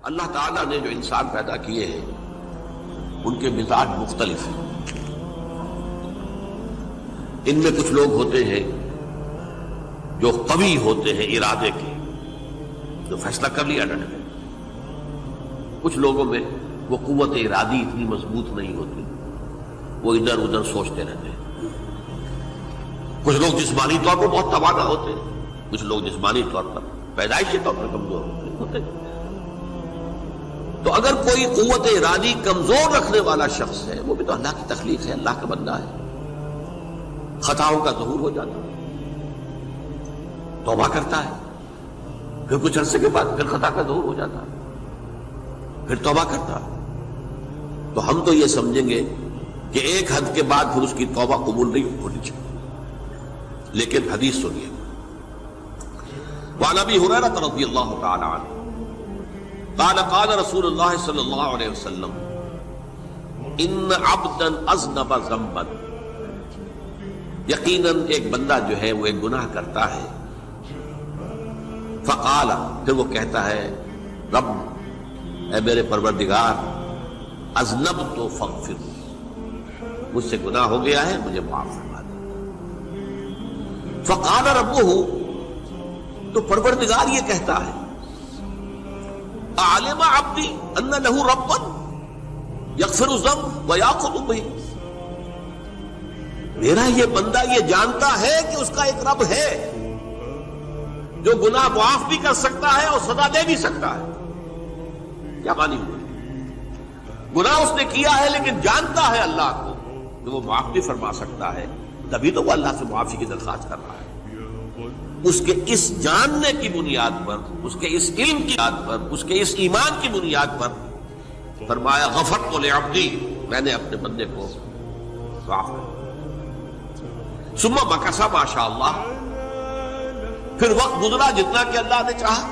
اللہ تعالیٰ نے جو انسان پیدا کیے ہیں ان کے مزاج مختلف ہیں. ان میں کچھ لوگ ہوتے ہیں جو قوی ہوتے ہیں ارادے کے، جو فیصلہ کر لیا ڈٹ گئے. کچھ لوگوں میں وہ قوت ارادی اتنی مضبوط نہیں ہوتی، وہ ادھر ادھر سوچتے رہتے ہیں. کچھ لوگ جسمانی طور پر بہت توانا ہوتے ہیں، کچھ لوگ جسمانی طور پر پیدائشی طور پر کمزور ہوتے ہیں. تو اگر کوئی قوت ارادی کمزور رکھنے والا شخص ہے، وہ بھی تو اللہ کی تخلیق ہے، اللہ کا بندہ ہے، خطاؤں کا ظہور ہو جاتا ہے، توبہ کرتا ہے، پھر کچھ عرصے کے بعد پھر خطا کا ظہور ہو جاتا ہے، پھر توبہ کرتا ہے. تو ہم تو یہ سمجھیں گے کہ ایک حد کے بعد پھر اس کی توبہ قبول نہیں ہونی چاہیے. لیکن حدیث سنیے. وعن ابی ہریرہ رضی اللہ تعالی عنہ قال قال رسول اللہ صلی اللہ علیہ وسلم ان عبدا اذنب ذنبا، یقیناً ایک بندہ جو ہے وہ ایک گناہ کرتا ہے. فقال، پھر وہ کہتا ہے رب، اے میرے پروردگار، اذنبت فاغفر، مجھ سے گناہ ہو گیا ہے، مجھے معاف فرما دے. فقال ربہ، تو پروردگار یہ کہتا ہے اعلم عبدی ان لہ ربا یغفر الذنب ویأخذ بہ، میرا یہ بندہ یہ جانتا ہے کہ اس کا ایک رب ہے جو گناہ معاف بھی کر سکتا ہے اور سزا دے بھی سکتا ہے. کیا معنی ہوئی؟ گناہ اس نے کیا ہے لیکن جانتا ہے اللہ کو کہ وہ معاف بھی فرما سکتا ہے، تبھی تو وہ اللہ سے معافی کی درخواست کر رہا ہے. اس کے اس جاننے کی بنیاد پر، اس کے اس علم کی بنیاد پر، اس کے اس ایمان کی بنیاد پر فرمایا غفرت لعبدی، میں نے اپنے بندے کو معاف کر. ثم مکث ما شاء اللہ، پھر وقت گزرا جتنا کہ اللہ نے چاہا.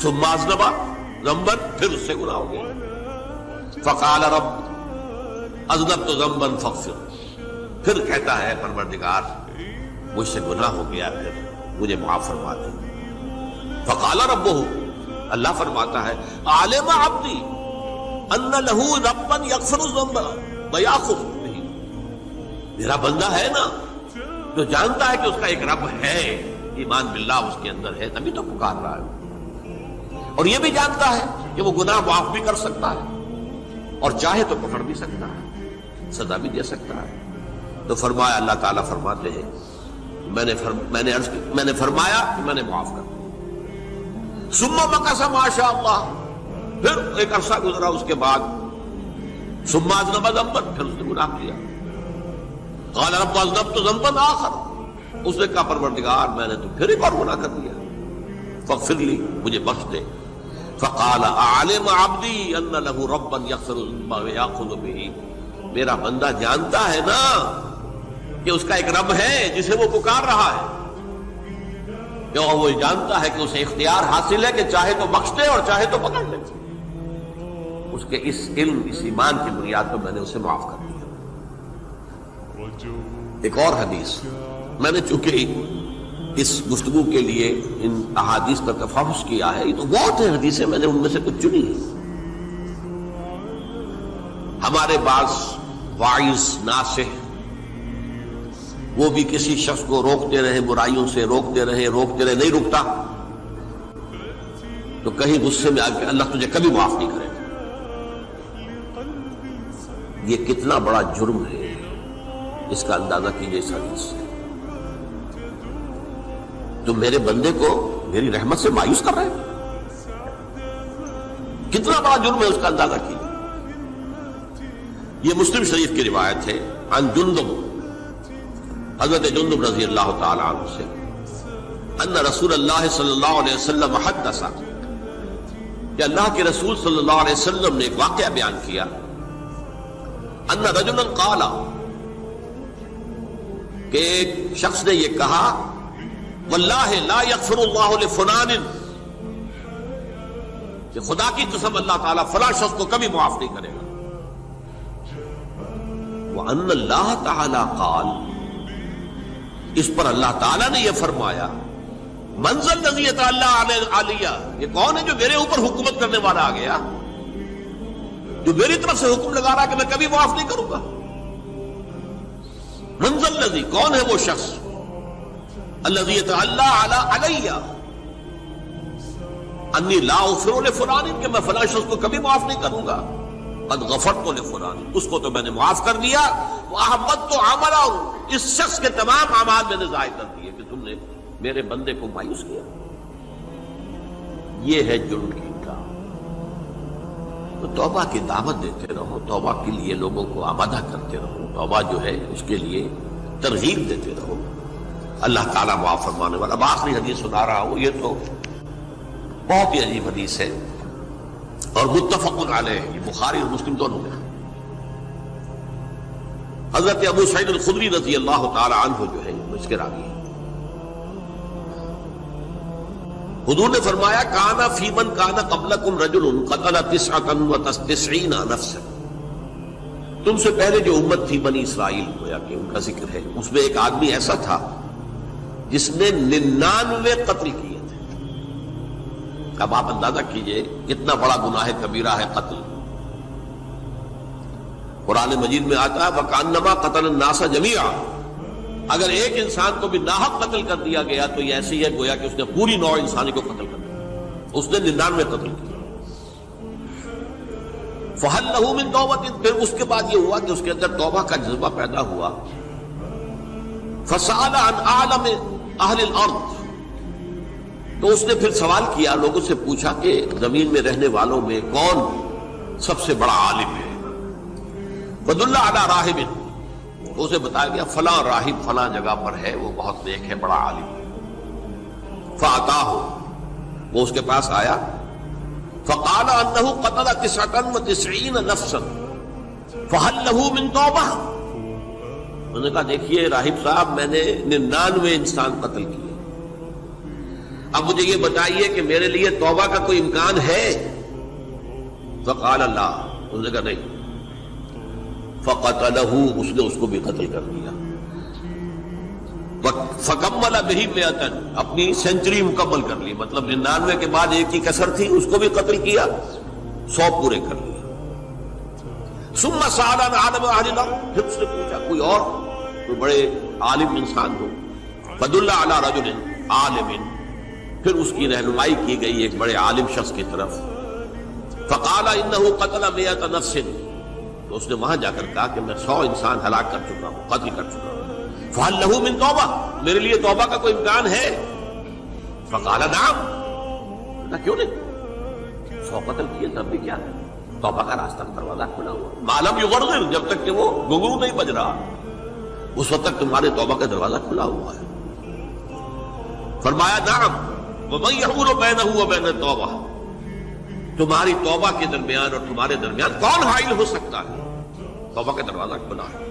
ثم اذنب ذنبا، پھر اس سے گناہ ہو گیا. فقال رب اذنبت ذنبا فاغفر، پھر کہتا ہے پروردگار مجھ سے گناہ ہو گیا، پھر مجھے معاف فرما دے. فقال ربہ، اللہ فرماتا ہے عالم عبدی ان لہ ربا یغفر الذنب ویأخذ بہ، میرا بندہ ہے نا جو جانتا ہے کہ اس کا ایک رب ہے، ایمان باللہ اس کے اندر ہے، تبھی تو پکار رہا ہے. اور یہ بھی جانتا ہے کہ وہ گناہ معاف بھی کر سکتا ہے اور چاہے تو پکڑ بھی سکتا ہے، سزا بھی دے سکتا ہے. تو فرمایا، اللہ تعالیٰ فرماتے ہیں میں نے فرمایا کہ میں نے معاف کر دیا. ثم مکث ما شاء اللہ، پھر ایک عرصہ گزرا اس کے بعد. ثم اذنب ذنبا، پھر اس نے گناہ کیا. قال رب اذنبت ذنبا آخر، اس نے کہا پروردگار میں نے تو پھر ایک اور گناہ کر دیا، فاغفر لی، مجھے بخش دے. فقال اعلم عبدی ان لہ ربا یغفر الذنب ویأخذ بہ، میرا بندہ جانتا ہے نا کہ اس کا ایک رب ہے جسے وہ پکار رہا ہے، کہ وہ جانتا ہے کہ اسے اختیار حاصل ہے کہ چاہے تو بخش دے اور چاہے تو پکڑ لے. اس کے اس علم، اس ایمان کی بنیاد پر میں نے اسے معاف کر دیا. ایک اور حدیث، میں نے چونکہ اس گفتگو کے لیے ان احادیث کا تفحص کیا ہے، یہ تو بہت ہیں حدیثیں، میں نے ان میں سے کچھ چنی. ہمارے بعض واعظ ناصح وہ بھی کسی شخص کو روکتے رہے، برائیوں سے روکتے رہے، نہیں رکتا تو کہیں غصے میں آ کے اللہ تجھے کبھی معاف نہیں کرے گا. یہ کتنا بڑا جرم ہے، اس کا اندازہ کیجیے اس حدیث سے. تو میرے بندے کو میری رحمت سے مایوس کر رہے ہیں، کتنا بڑا جرم ہے، اس کا اندازہ کیجیے. یہ مسلم شریف کی روایت ہے عن جندب، حضرت جندب رضی اللہ تعالی عنہ سے، ان رسول اللہ صلی اللہ علیہ وسلم حدث، کہ اللہ کے رسول صلی اللہ علیہ وسلم نے ایک واقعہ بیان کیا. ان رجلا قال، کہ ایک شخص نے یہ کہا واللہ لا یغفر اللہ لفلان، کہ خدا کی قسم اللہ تعالیٰ فلاں شخص کو کبھی معاف نہیں کرے گا. وَأَنَّ اللَّهَ تَعَالَى قَالَ، اس پر اللہ تعالیٰ نے یہ فرمایا منزل الذی یتعلی علیہ، یہ کون ہے جو میرے اوپر حکومت کرنے والا آ گیا، جو میری طرف سے حکم لگا رہا کہ میں کبھی معاف نہیں کروں گا؟ منزل الذی، کون ہے وہ شخص، الذی یتعلی علیہ انی لا اغفر لفلان، کہ میں فلاں شخص کو کبھی معاف نہیں کروں گا، قد غفرت لفلان، اس کو تو میں نے معاف کر دیا، واحبطت عملہ، اس شخص کے تمام اعمال میں نے ضائع کر دیے کہ تم نے میرے بندے کو مایوس کیا۔ یہ ہے جرم کی انکار۔ تو توبہ کی دعوت دیتے رہو، توبہ کے لیے لوگوں کو آمادہ کرتے رہو، توبہ جو ہے اس کے لیے ترغیب دیتے رہو، اللہ تعالیٰ معاف فرمانے والا۔ اب آخری حدیث سنا رہا ہوں، یہ تو بہت ہی عجیب حدیث ہے اور متفق علیہ، یہ بخاری اور مسلم دونوں میں۔ حضرت ابو سعید الخدری رضی اللہ تعالی عنہ جو ہے اس کے راوی ہیں، حضور نے فرمایا کانا فی من کانا قبلکم رجل قتل 99 نفسا، تم سے پہلے جو امت تھی بنی اسرائیل، گویا کہ ان کا ذکر ہے، اس میں ایک آدمی ایسا تھا جس نے 99 قتل کیے تھے۔ اب آپ اندازہ کیجئے کتنا بڑا گناہ کبیرہ ہے قتل۔ قرآن مجید میں آتا ہے وَكَأَنَّمَا قَتَلَ النَّاسَ جَمِيعًا، اگر ایک انسان کو بھی ناحق قتل کر دیا گیا تو یہ ایسی ہے گویا کہ اس نے پوری نوع انسانی کو قتل کر دیا، اس نے 99 قتل کیا۔ فَهَلْ لَهُ مِن تَوْبَةٍ، پھر اس کے بعد یہ ہوا کہ اس کے اندر توبہ کا جذبہ پیدا ہوا۔ فَسَأَلَ عَنْ أَعْلَمِ أَهْلِ الْأَرْضِ، تو اس نے پھر سوال کیا، لوگوں سے پوچھا کہ زمین میں رہنے والوں میں کون سب سے بڑا عالم ہے؟ فَدُلَّ عَلَى رَاهِبٍ، تو اسے بتایا گیا فلاں راہب فلاں جگہ پر ہے، وہ بہت نیک ہے، بڑا عالم ہے۔ فَأَتَاهُ، وہ اس کے پاس آیا، فَقَالَ أَنَّهُ قَتَلَ 99 نَفْسًا فَهَلْ لَهُ مِن تَوْبَةٍ، انہوں نے کہا دیکھیے راہب صاحب، میں نے 99 انسان قتل کیے، اب مجھے یہ بتائیے کہ میرے لیے توبہ کا کوئی امکان ہے؟ فقال لا، انہوں نے کہا نہیں۔ فقتلہ، اس نے اس کو بھی قتل کر دیا۔ فکمل بہ 100، اپنی سینچری مکمل کر لی، مطلب 99 کے بعد ایک کی کسر تھی، اس کو بھی قتل کیا، 100 پورے کر لیے۔ ثم سأل عن عالم اہل الارض، پھر اس نے پوچھا کوئی اور کوئی بڑے عالم انسان ہو۔ فدل علی رجل عالم، پھر اس کی رہنمائی کی گئی ایک بڑے عالم شخص کی طرف۔ فقال انه قتل 100 نفس، تو اس نے وہاں جا کر کہا کہ میں 100 انسان ہلاک کر چکا ہوں، قتل کر چکا ہوں۔ فهل له من توبہ، میرے لیے توبہ کا کوئی امکان ہے؟ فقال نعم، کہا کیوں نہیں، 100 قتل کیے تب بھی کیا ہے، توبہ کا راستہ دروازہ کھلا ہوا، ما لم یغرغر، جب تک کہ وہ گھنگرو نہیں بج رہا اس وقت تک تمہارے توبہ کا دروازہ کھلا ہوا ہے۔ فرمایا نعم، وَمَن يَحُولُ بَيْنَهُ وَبَيْنَ التَّوْبَةِ، تمہاری توبہ کے درمیان اور تمہارے درمیان کون حائل ہو سکتا ہے؟ توبہ کا دروازہ کھلا ہے۔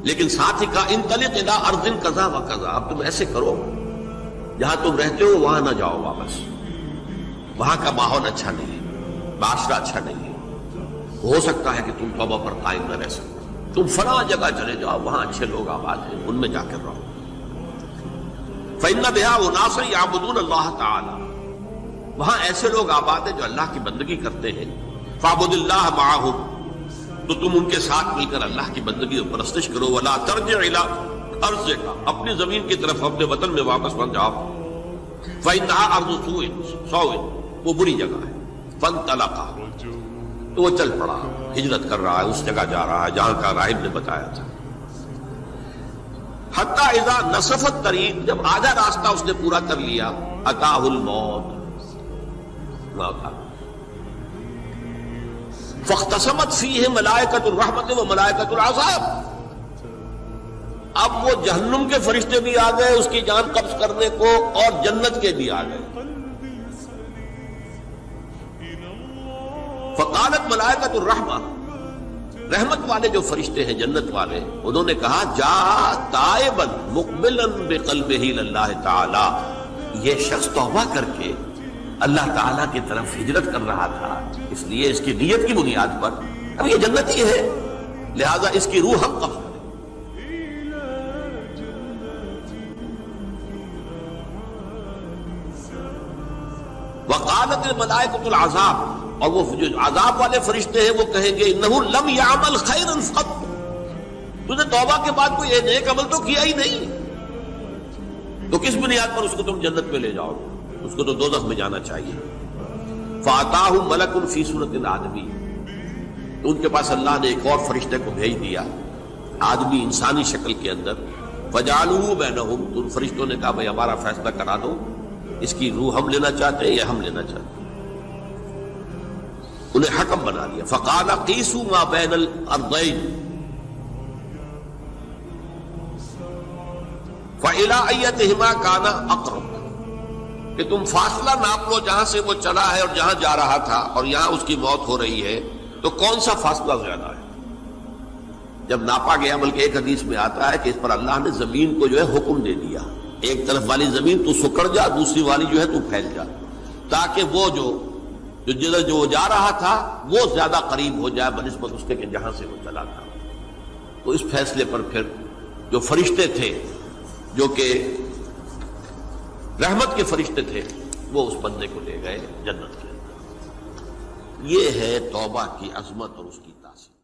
لیکن ساتھ ہی کہا انطلق الی ارض کذا و کذا، اب تم ایسے کرو جہاں تم رہتے ہو وہاں نہ جاؤ واپس، وہاں کا ماحول اچھا نہیں ہے، معاشرہ اچھا نہیں ہے، ہو سکتا ہے کہ تم توبہ پر قائم نہ رہ سکو، تم فلاں جگہ چلے جاؤ، وہاں اچھے لوگ آباد ہیں، ان میں جا کر رہو۔ فإن بها أناسا يعبدون الله تعالی، وہاں ایسے لوگ آباد ہیں جو اللہ کی بندگی کرتے ہیں۔ فاعبد اللہ معهم، تو تم ان کے ساتھ مل کر اللہ کی بندگی اور پرستش کرو۔ ولا ترجع الى ارضک، اپنی زمین کی طرف اپنے وطن میں واپس بن جاؤ۔ فإنها ارض سوء، وہ بری جگہ ہے۔ فانطلقا، تو وہ چل پڑا، ہجرت کر رہا ہے، اس جگہ جا رہا ہے جہاں کا راہب نے بتایا تھا۔ حتی اذا نصف الطریق، جب آدھا راستہ اس نے پورا کر لیا، اتاہ الموت، موت آ گئی۔ فاختصمت فیہ ملائکۃ الرحمت و ملائکۃ العذاب، اب وہ جہنم کے فرشتے بھی آ گئے اس کی جان قبض کرنے کو، اور جنت کے بھی آ گئے۔ فقالت ملائکۃ الرحمہ، رحمت والے جو فرشتے ہیں جنت والے، انہوں نے کہا جا تائبا مقبلا بقلبہ اللہ تعالی، یہ شخص توبہ کر کے اللہ تعالیٰ کی طرف ہجرت کر رہا تھا، اس لیے اس کی نیت کی بنیاد پر اب یہ جنتی ہے، لہذا اس کی روح ہم قبض کریں۔ وقالت الملائکۃ العذاب، اور وہ جو عذاب والے فرشتے ہیں وہ کہیں گے انہ لم یعمل خیرا قط، تو نے توبہ کے بعد کوئی نیک عمل تو کیا ہی نہیں، تو کس بنیاد پر اس کو تم جنت میں لے جاؤ گے؟ اس کو تو دوزخ میں جانا چاہیے۔ فاتاہ ملک فی صورت الآدمی، تو ان کے پاس اللہ نے ایک اور فرشتے کو بھیج دیا آدمی انسانی شکل کے اندر، فجعلوہ بینہم، تو ان فرشتوں نے کہا بھائی ہمارا فیصلہ کرا دو، اس کی روح ہم لینا چاہتے ہیں یا ہم لینا چاہتے ہیں، انہیں حکم بنا دیا۔ فقال قیسوا ما بین الارضین فإلی ایتہما کان اقرب، کہ تم فاصلہ ناپ لو جہاں سے وہ چلا ہے اور جہاں جا رہا تھا اور یہاں اس کی موت ہو رہی ہے، تو کون سا فاصلہ زیادہ ہے؟ جب ناپا گیا، بلکہ ایک حدیث میں آتا ہے کہ اس پر اللہ نے زمین کو جو ہے حکم دے دیا، ایک طرف والی زمین تو سکڑ جا، دوسری والی جو ہے تو پھیل جا، تاکہ وہ جو جدھر جو جا رہا تھا وہ زیادہ قریب ہو جائے بنسبت اس کے کہ جہاں سے وہ چلا تھا۔ تو اس فیصلے پر پھر جو فرشتے تھے جو کہ رحمت کے فرشتے تھے وہ اس بندے کو لے گئے جنت کے اندر۔ یہ ہے توبہ کی عظمت اور اس کی تاثیر۔